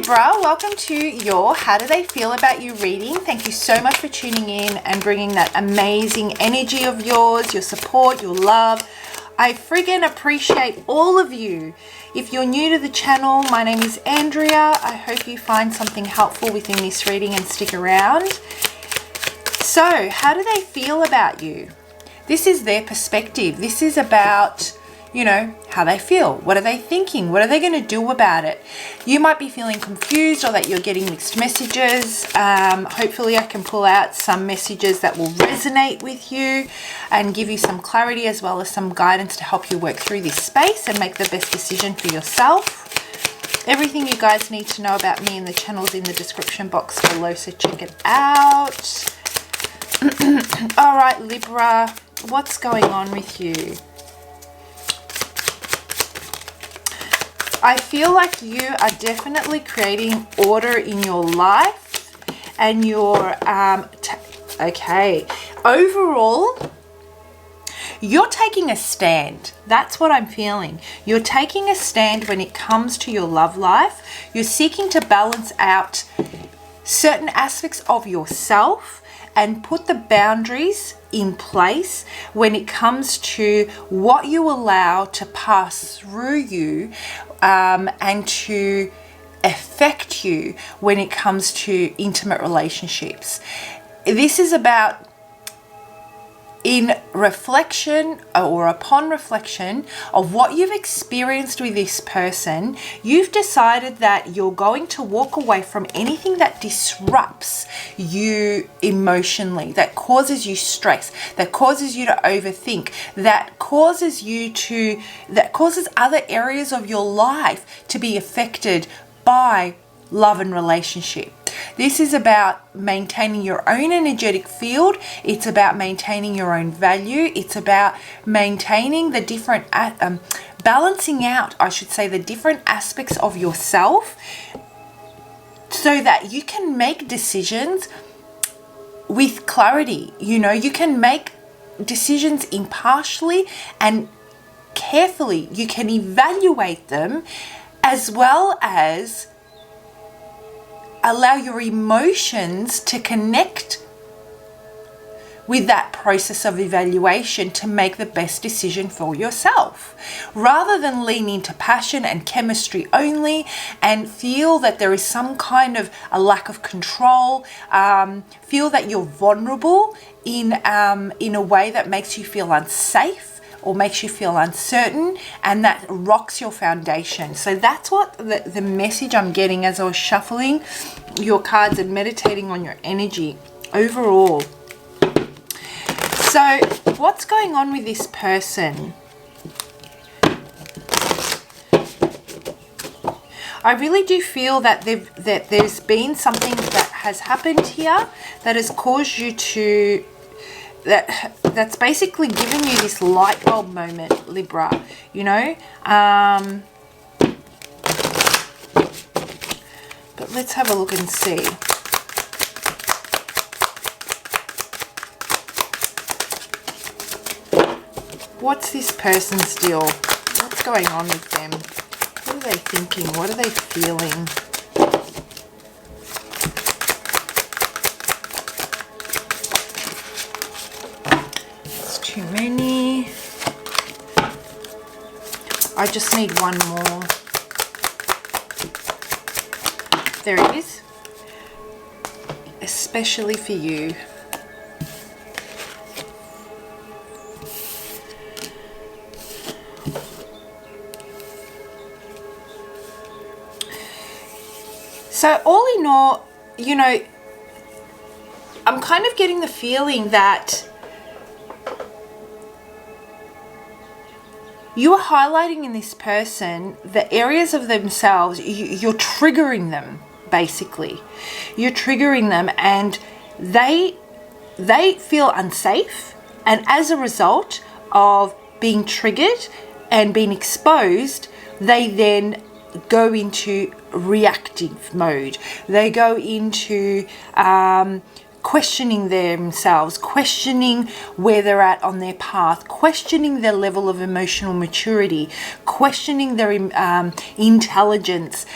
Libra, welcome to your How Do They Feel About You reading. Thank you so much for tuning in and bringing that amazing energy of yours, your support, your love. I friggin' appreciate all of you. If you're new to the channel, my name is Andrea. I hope you find something helpful within this reading and stick around. So, how do they feel about you? This is their perspective. This is about, you know, how they feel. What are they thinking? What are they going to do about it? You might be feeling confused or that you're getting mixed messages. Hopefully I can pull out some messages that will resonate with you and give you some clarity as well as some guidance to help you work through this space and make the best decision for yourself. Everything you guys need to know about me and the channel's in the description box below, so check it out. All right, Libra, what's going on with you? I feel like you are definitely creating order in your life and you're, okay, overall, you're taking a stand. That's what I'm feeling. You're taking a stand when it comes to your love life. You're seeking to balance out certain aspects of yourself and put the boundaries in place when it comes to what you allow to pass through you and to affect you when it comes to intimate relationships. This is about, in reflection or upon reflection of what you've experienced with this person, you've decided that you're going to walk away from anything that disrupts you emotionally, that causes you stress, that causes you to overthink, that causes other areas of your life to be affected by love and relationship. This is about maintaining your own energetic field. It's about maintaining your own value. It's about maintaining the different, balancing out, I should say, the different aspects of yourself so that you can make decisions with clarity. You know, you can make decisions impartially and carefully. You can evaluate them as well as allow your emotions to connect with that process of evaluation to make the best decision for yourself, rather than lean into passion and chemistry only and feel that there is some kind of a lack of control, feel that you're vulnerable in a way that makes you feel unsafe or makes you feel uncertain, and that rocks your foundation. So that's what the message I'm getting as I was shuffling your cards and meditating on your energy overall. So what's going on with this person? I really do feel that there's been something that has happened here that has caused you to, that's basically given you this light bulb moment, Libra, you know. But let's have a look and see. What's this person's deal? What's going on with them? What are they thinking? What are they feeling? Too many. I just need one more. There it is. Especially for you. So all in all, you know, I'm kind of getting the feeling that you are highlighting in this person the areas of themselves, you're triggering them, basically. You're triggering them and they feel unsafe, and as a result of being triggered and being exposed, they then go into reactive mode. They go into questioning themselves, questioning where they're at on their path, questioning their level of emotional maturity, questioning their intelligence,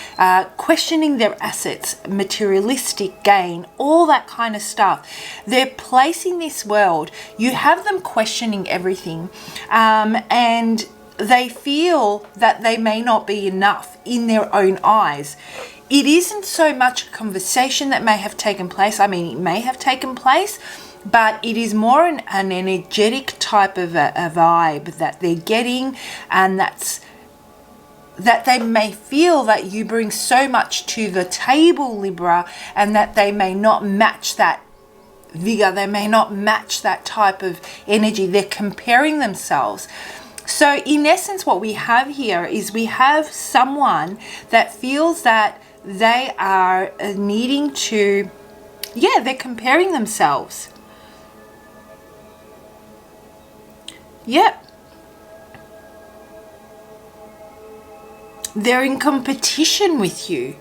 questioning their assets, materialistic gain, all that kind of stuff. They're placing this world, you have them questioning everything, and they feel that they may not be enough in their own eyes. It isn't so much a conversation that may have taken place. I mean, it may have taken place, but it is more an energetic type of a vibe that they're getting, and that they may feel that you bring so much to the table, Libra, and that they may not match that vigor. They may not match that type of energy. They're comparing themselves. So in essence, what we have here is we have someone that feels that they are needing to, they're comparing themselves. Yep. They're in competition with you.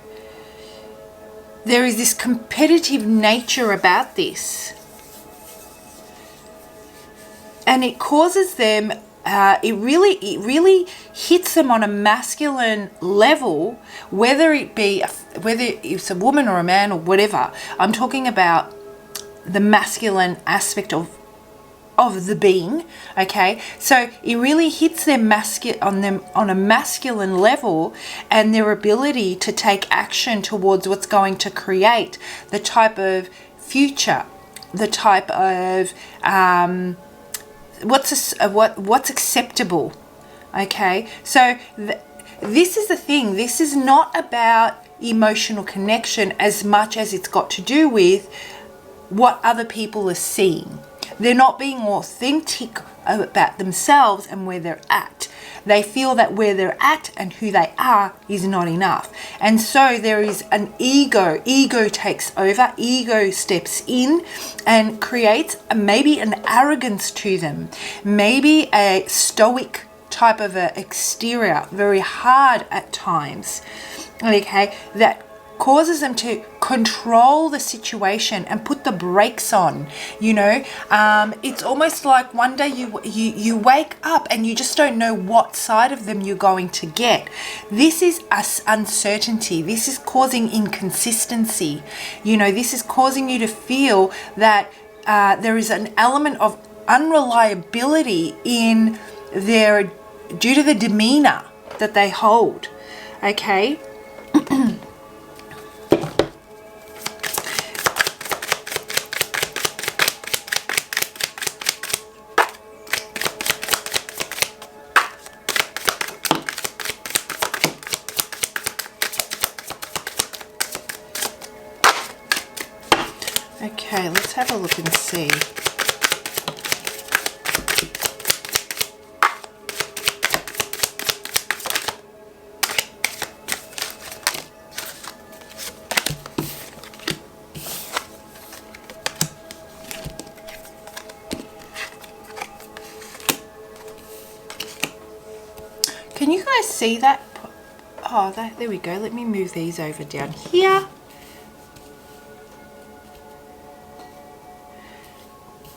There is this competitive nature about this. And it causes them, it really hits them on a masculine level, whether it's a woman or a man or whatever. I'm talking about the masculine aspect of the being, okay? So it really hits them on a masculine level, and their ability to take action towards what's going to create the type of future, the type of what's acceptable, okay? So this is the thing. This is not about emotional connection as much as it's got to do with what other people are seeing. They're not being authentic about themselves and where they're at. They feel that where they're at and who they are is not enough. And so there is an ego. Ego takes over. Ego steps in and creates maybe an arrogance to them. Maybe a stoic type of an exterior, very hard at times. Okay, that causes them to control the situation and put the brakes on, it's almost like one day you wake up and you just don't know what side of them you're going to get. This is uncertainty. This is causing inconsistency. This is causing you to feel that there is an element of unreliability in their, due to the demeanor that they hold. Okay. Okay, let's have a look and see. Can you guys see that? Oh, there we go. Let me move these over down here.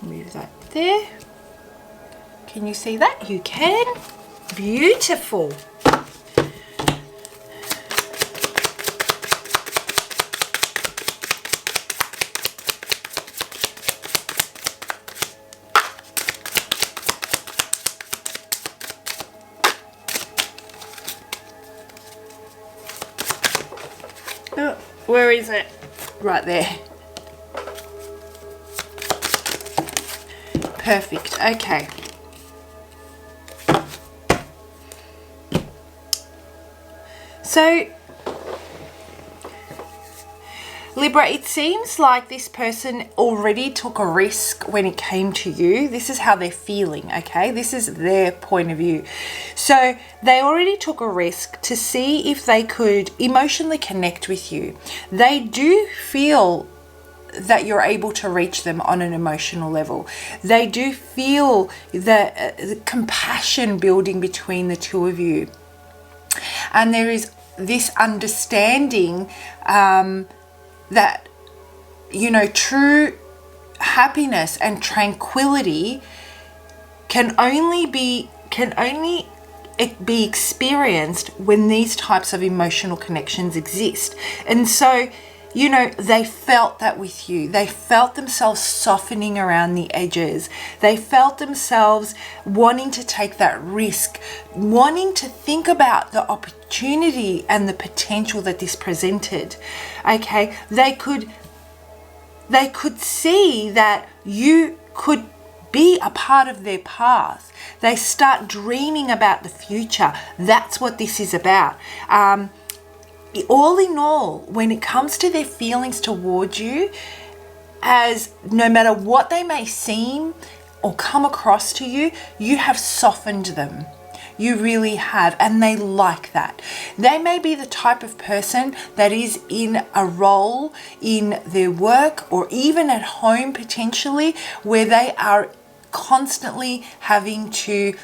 Move that there. Can you see that? You can. Beautiful. Oh, where is it? Right there. Perfect. Okay. So, Libra, it seems like this person already took a risk when it came to you. This is how they're feeling, okay? This is their point of view. So they already took a risk to see if they could emotionally connect with you. They do feel that you're able to reach them on an emotional level. They do feel the compassion building between the two of you. And there is this understanding that, true happiness and tranquility can only be experienced when these types of emotional connections exist. And so, you know, they felt that with you. They felt themselves softening around the edges. They felt themselves wanting to take that risk, wanting to think about the opportunity and the potential that this presented. Okay, they could see that you could be a part of their path. They start dreaming about the future. That's what this is about. All in all, when it comes to their feelings towards you, as no matter what they may seem or come across to you, you have softened them. You really have, and they like that. They may be the type of person that is in a role in their work or even at home potentially where they are constantly having to,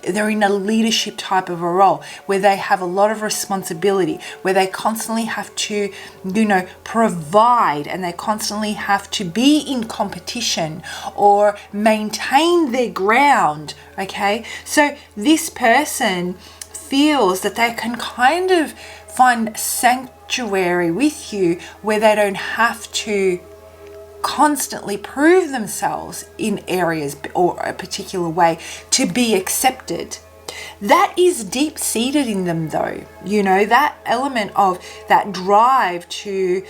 they're in a leadership type of a role where they have a lot of responsibility, where they constantly have to, you know, provide, and they constantly have to be in competition or maintain their ground. Okay, so this person feels that they can kind of find sanctuary with you where they don't have to constantly prove themselves in areas or a particular way to be accepted. That is deep-seated in them though. You know, that element of that drive to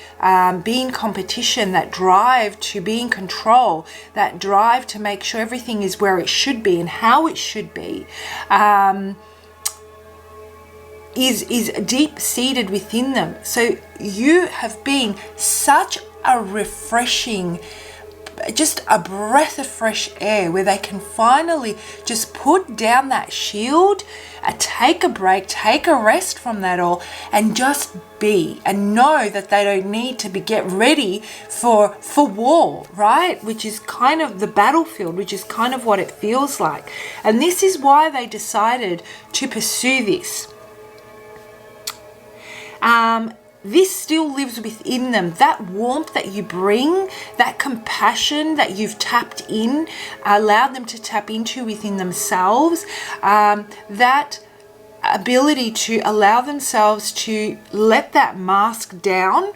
be in competition, that drive to be in control, that drive to make sure everything is where it should be and how it should be, is deep-seated within them. So you have been such a refreshing, just a breath of fresh air where they can finally just put down that shield, take a break, take a rest from that all, and just be, and know that they don't need to get ready for war, right? Which is kind of the battlefield, which is kind of what it feels like. And this is why they decided to pursue this. This still lives within them. That warmth that you bring, that compassion that you've tapped in, allowed them to tap into within themselves, that ability to allow themselves to let that mask down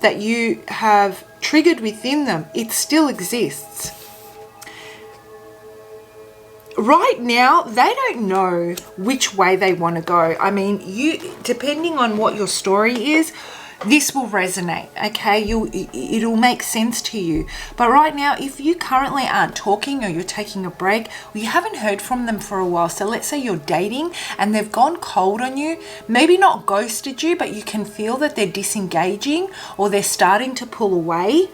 that you have triggered within them, it still exists. Right now, they don't know which way they want to go. I mean, depending on what your story is, this will resonate, okay? It'll make sense to you. But right now, if you currently aren't talking or you're taking a break or you haven't heard from them for a while, so let's say you're dating and they've gone cold on you, maybe not ghosted you, but you can feel that they're disengaging or they're starting to pull away.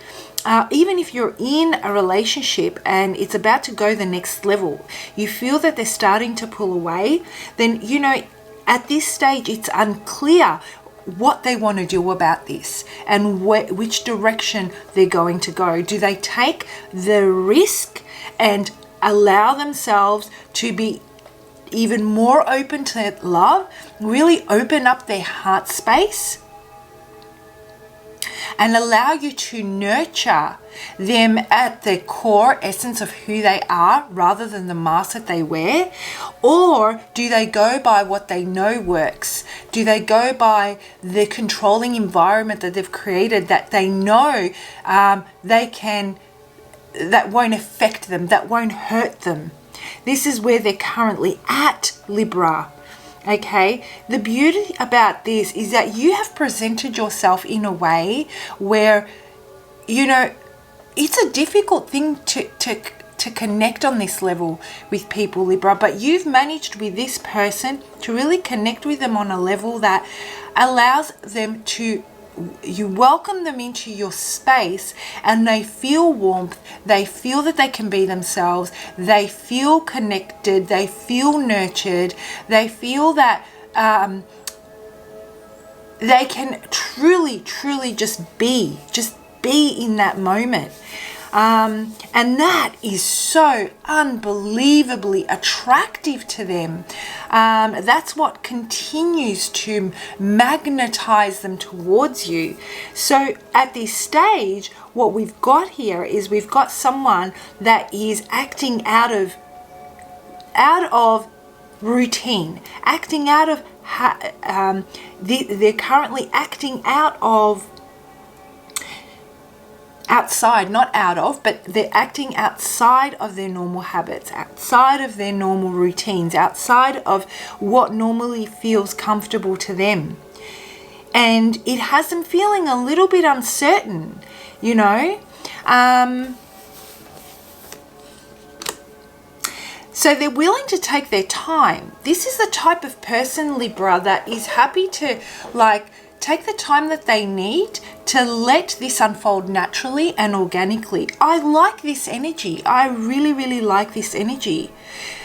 Even if you're in a relationship and it's about to go the next level, you feel that they're starting to pull away, then, you know, at this stage, it's unclear what they want to do about this and which direction they're going to go. Do they take the risk and allow themselves to be even more open to love, really open up their heart space, and allow you to nurture them at the core essence of who they are rather than the mask that they wear? Or do they go by what they know works? Do they go by the controlling environment that they've created that they know that won't affect them, that won't hurt them? This is where they're currently at, Libra. Okay, the beauty about this is that you have presented yourself in a way where, you know, it's a difficult thing to connect on this level with people, Libra, but you've managed with this person to really connect with them on a level that allows them to, you welcome them into your space and they feel warmth, they feel that they can be themselves, they feel connected, they feel nurtured, they feel that they can truly just be in that moment. And that is so unbelievably attractive to them. That's what continues to magnetize them towards you. So at this stage, what we've got here is we've got someone that is acting out of routine, acting out of they're currently acting out of outside, not out of, but they're acting outside of their normal habits, outside of their normal routines, outside of what normally feels comfortable to them. And it has them feeling a little bit uncertain, you know. So they're willing to take their time. This is the type of person, Libra, that is happy to take the time that they need to let this unfold naturally and organically. I like this energy. I really, really like this energy.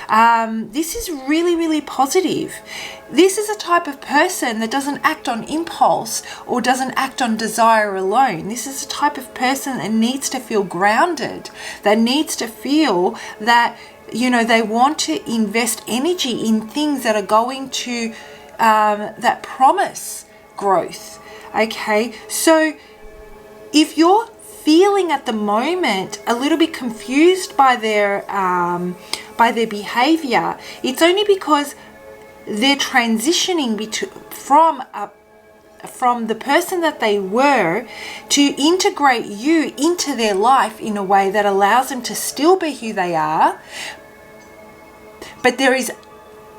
This is really, really positive. This is a type of person that doesn't act on impulse or doesn't act on desire alone. This is a type of person that needs to feel grounded, that needs to feel that, you know, they want to invest energy in things that are going to, that promise growth. Okay, so if you're feeling at the moment a little bit confused by their behavior, it's only because they're transitioning from the person that they were to integrate you into their life in a way that allows them to still be who they are, but there is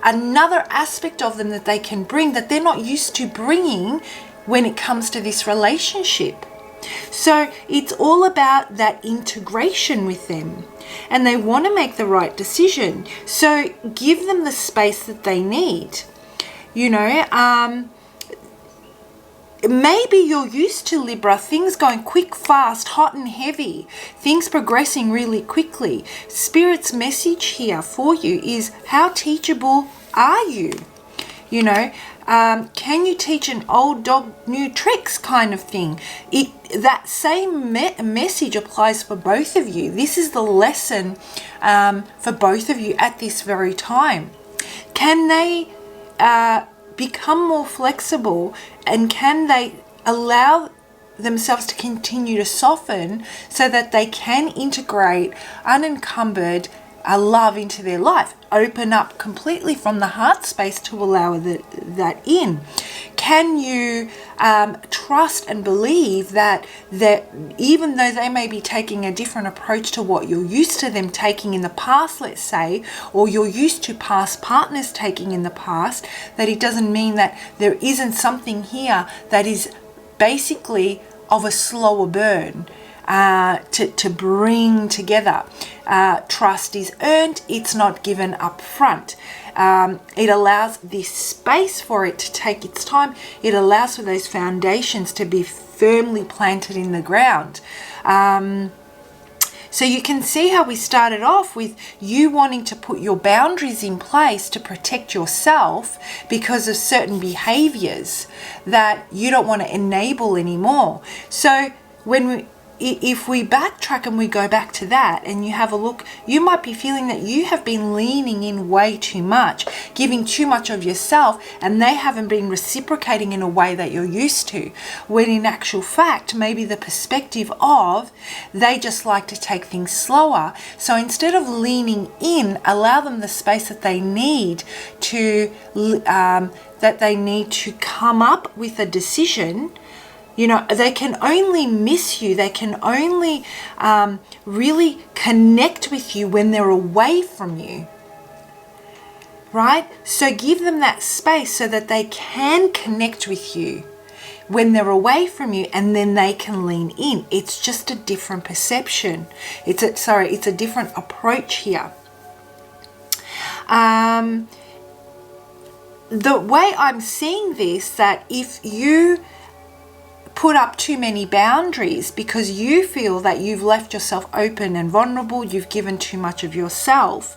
another aspect of them that they can bring that they're not used to bringing when it comes to this relationship. So it's all about that integration with them, and they want to make the right decision. So give them the space that they need. You know, maybe you're used to, Libra, things going quick, fast, hot and heavy, things progressing really quickly. Spirit's message here for you is, how teachable are you? You know, can you teach an old dog new tricks kind of thing? That same message applies for both of you. This is the lesson for both of you at this very time. Can they become more flexible, and can they allow themselves to continue to soften so that they can integrate unencumbered love into their life, open up completely from the heart space to allow that in? Can you trust and believe that even though they may be taking a different approach to what you're used to them taking in the past, let's say, or you're used to past partners taking in the past, that it doesn't mean that there isn't something here that is basically of a slower burn to bring together. Trust is earned, it's not given up front. It allows this space for it to take its time. It allows for those foundations to be firmly planted in the ground. So you can see how we started off with you wanting to put your boundaries in place to protect yourself because of certain behaviors that you don't want to enable anymore. So if we backtrack and we go back to that and you have a look, you might be feeling that you have been leaning in way too much, giving too much of yourself, and they haven't been reciprocating in a way that you're used to, when in actual fact, maybe the perspective of they just like to take things slower. So instead of leaning in, allow them the space that they need to come up with a decision. You know, they can only miss you. They can only really connect with you when they're away from you, right? So give them that space so that they can connect with you when they're away from you, and then they can lean in. It's just a different perception. It's a different approach here. The way I'm seeing this, that if you put up too many boundaries because you feel that you've left yourself open and vulnerable, you've given too much of yourself,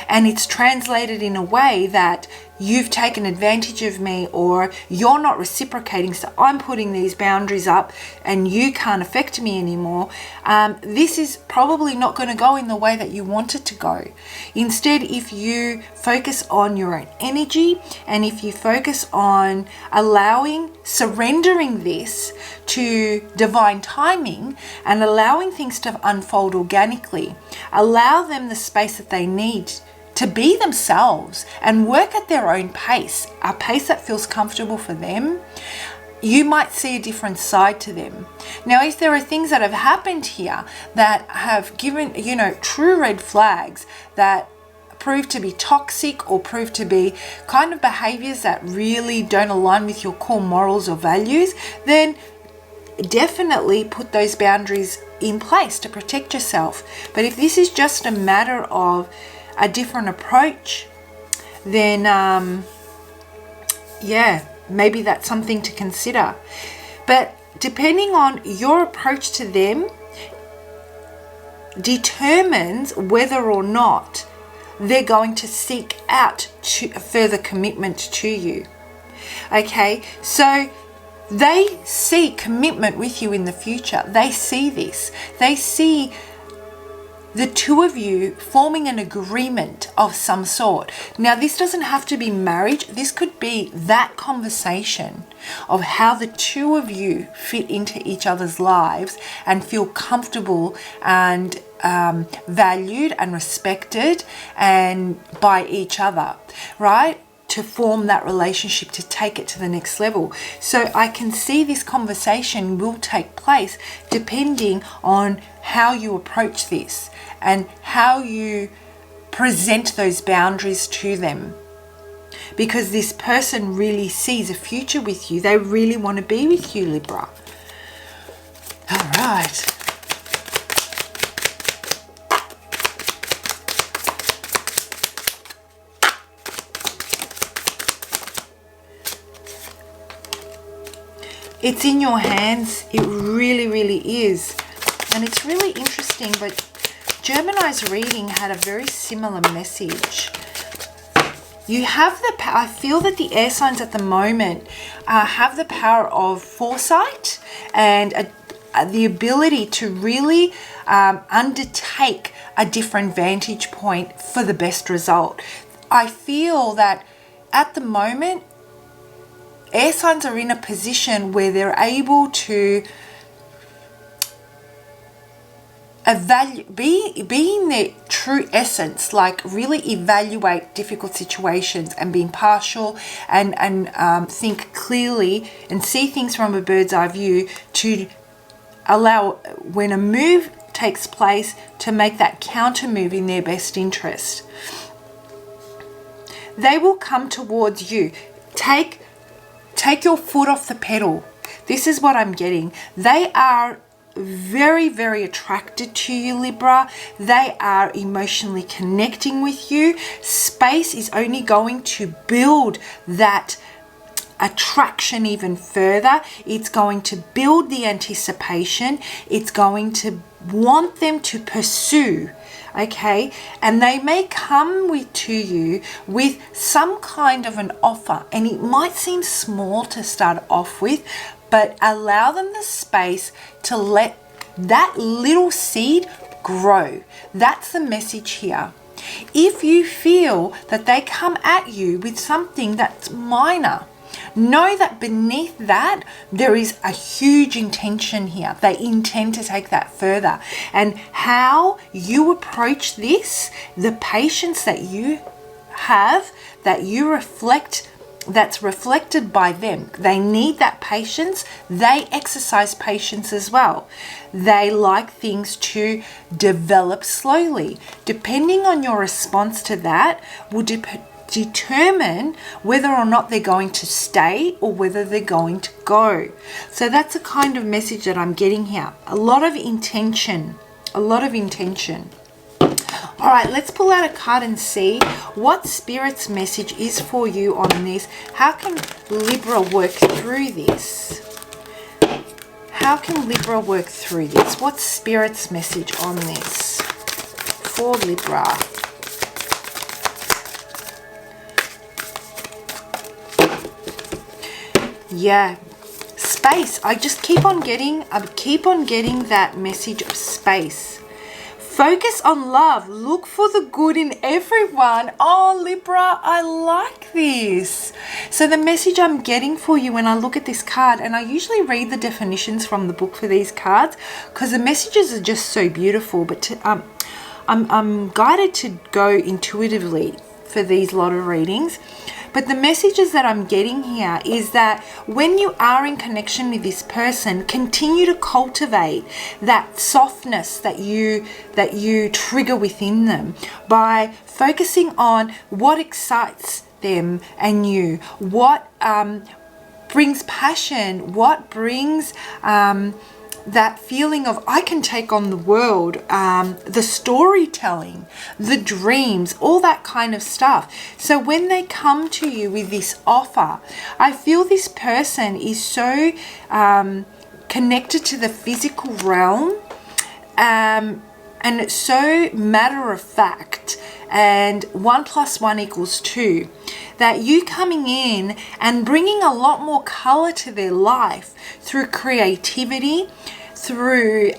and it's translated in a way that you've taken advantage of me, or you're not reciprocating, so I'm putting these boundaries up and you can't affect me anymore, this is probably not going to go in the way that you want it to go. Instead, if you focus on your own energy, and if you focus on surrendering this to divine timing and allowing things to unfold organically, allow them the space that they need to be themselves and work at their own pace, a pace that feels comfortable for them, you might see a different side to them. Now, if there are things that have happened here that have given, true red flags that prove to be toxic or prove to be kind of behaviors that really don't align with your core morals or values, then definitely put those boundaries in place to protect yourself. But if this is just a matter of a different approach, then maybe that's something to consider. But depending on your approach to them determines whether or not they're going to seek out further commitment to you. Okay, so they see commitment with you in the future. They see this. They see the two of you forming an agreement of some sort. Now, this doesn't have to be marriage. This could be that conversation of how the two of you fit into each other's lives and feel comfortable and valued and respected and by each other, right? To form that relationship, to take it to the next level. So I can see this conversation will take place depending on how you approach this and how you present those boundaries to them. Because this person really sees a future with you. They really want to be with you, Libra. All right. It's in your hands. It really, really is. And it's really interesting, but Gemini's reading had a very similar message. You have the power. I feel that the air signs at the moment have the power of foresight and the ability to really undertake a different vantage point for the best result. I feel that at the moment, air signs are in a position where they're able to be in their true essence, like really evaluate difficult situations and be impartial and think clearly and see things from a bird's eye view, to allow, when a move takes place, to make that counter move in their best interest. They will come towards you. Take your foot off the pedal. This is what I'm getting. They are very, very attracted to you, Libra. They are emotionally connecting with you. Space is only going to build that attraction even further. It's going to build the anticipation. It's going to want them to pursue. Okay, and they may come to you with some kind of an offer, and it might seem small to start off with, but allow them the space to let that little seed grow. That's the message here. If you feel that they come at you with something that's minor, know that beneath that there is a huge intention here. They intend to take that further. And how you approach this, the patience that you have, that you reflect, that's reflected by them. They need that patience. They exercise patience as well. They like things to develop slowly. Depending on your response to that will determine whether or not they're going to stay or whether they're going to go. So that's a kind of message that I'm getting here. A lot of intention. A lot of intention. All right, let's pull out a card and see what Spirit's message is for you on this. How can Libra work through this? How can Libra work through this? What's Spirit's message on this for Libra? Yeah. Space. I keep on getting that message of space. Focus on love. Look for the good in everyone. Oh, Libra, I like this. So the message I'm getting for you when I look at this card, and I usually read the definitions from the book for these cards because the messages are just so beautiful, but I'm guided to go intuitively for these lot of readings. But the messages that I'm getting here is that when you are in connection with this person, continue to cultivate that softness that you trigger within them by focusing on what excites them and you, what brings passion, what brings that feeling of I can take on the world, the storytelling, the dreams, all that kind of stuff. So when they come to you with this offer, I feel this person is so connected to the physical realm, and it's so matter of fact, and 1 + 1 = 2, that you coming in and bringing a lot more color to their life through creativity, through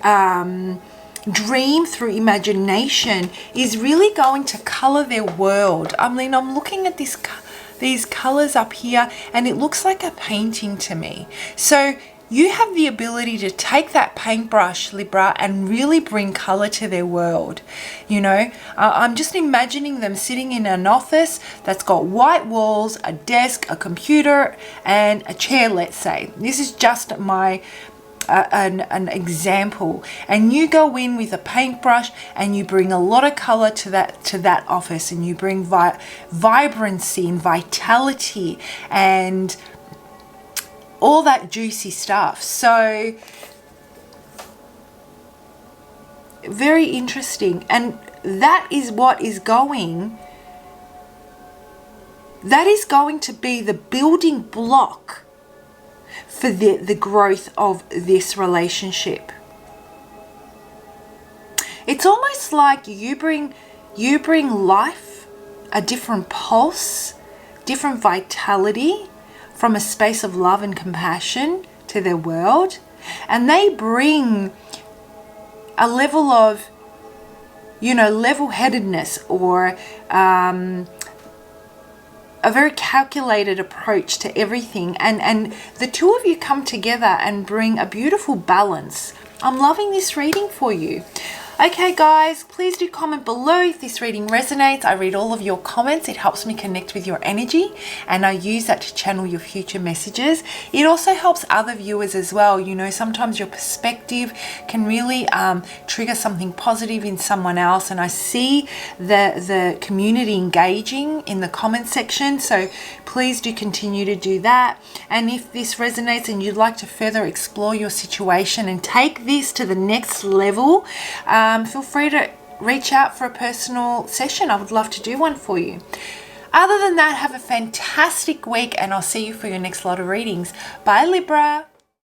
dream, through imagination, is really going to color their world. I mean, I'm looking at these colors up here and it looks like a painting to me. So you have the ability to take that paintbrush, Libra, and really bring color to their world. You know, I'm just imagining them sitting in an office that's got white walls, a desk, a computer, and a chair, let's say. This is just my an example, and you go in with a paintbrush and you bring a lot of color to that office, and you bring vibrancy and vitality and all that juicy stuff. So very interesting, and that is what is going to be the building block for the growth of this relationship. It's almost like you bring life, a different pulse, different vitality from a space of love and compassion to their world, and they bring a level of, you know, level-headedness or a very calculated approach to everything, and the two of you come together and bring a beautiful balance. I'm loving this reading for you. Okay guys, please do comment below if this reading resonates. I read all of your comments. It helps me connect with your energy, and I use that to channel your future messages. It also helps other viewers as well. You know, sometimes your perspective can really trigger something positive in someone else, and I see the community engaging in the comment section, so please do continue to do that. And if this resonates and you'd like to further explore your situation and take this to the next level, feel free to reach out for a personal session. I would love to do one for you. Other than that, have a fantastic week, and I'll see you for your next lot of readings. Bye, Libra.